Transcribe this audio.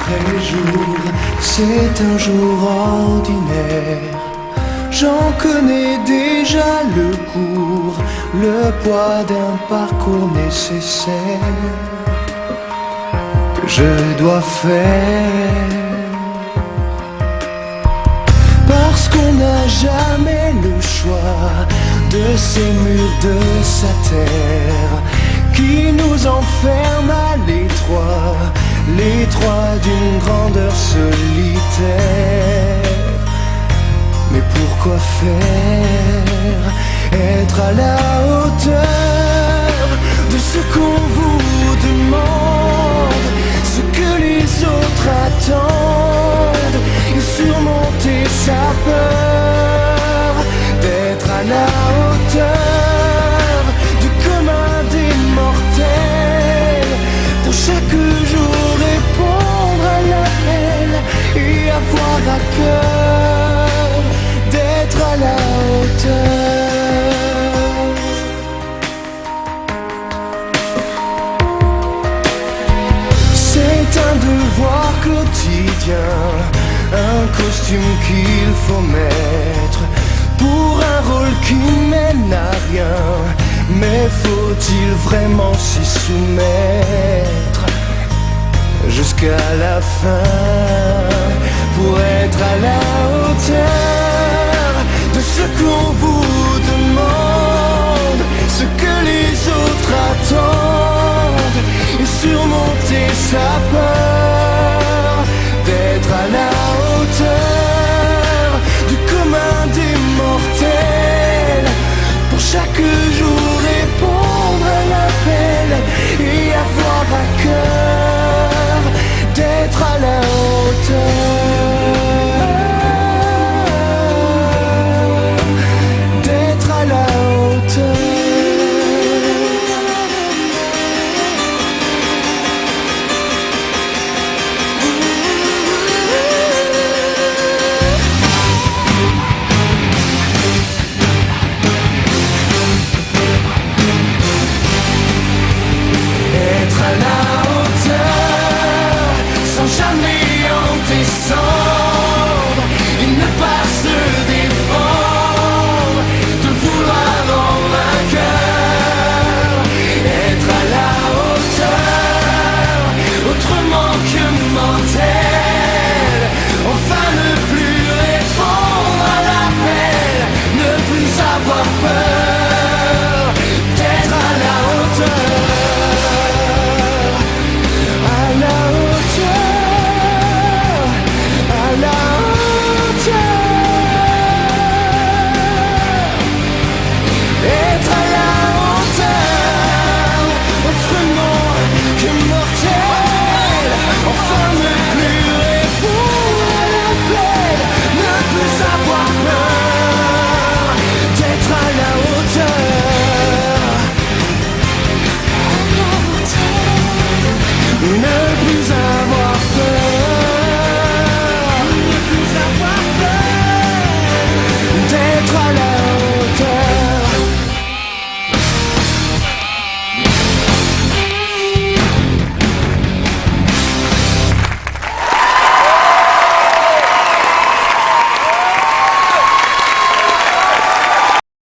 après jour, c'est un jour ordinaire. J'en connais déjà le cours, le poids d'un parcours nécessaire que je dois faire. Parce qu'on n'a jamais le choix de ces murs de sa terre qui nous enferment à l'étroit, l'étroit d'une grandeur solitaire. Mais pourquoi faire? Être à la hauteur de ce qu'on vous demande, ce que les autres attendent, et surmonter sa peur d'être à la hauteur du commun des mortels. Pour chaque jour répondre à l'appel et avoir à cœur d'être à la hauteur. C'est un devoir quotidien, un costume qu'il faut mettre pour un rôle qui mène à rien. Mais faut-il vraiment s'y soumettre jusqu'à la fin pour être à la hauteur de ce qu'on vous demande, ce que les autres attendent, et surmonter sa peur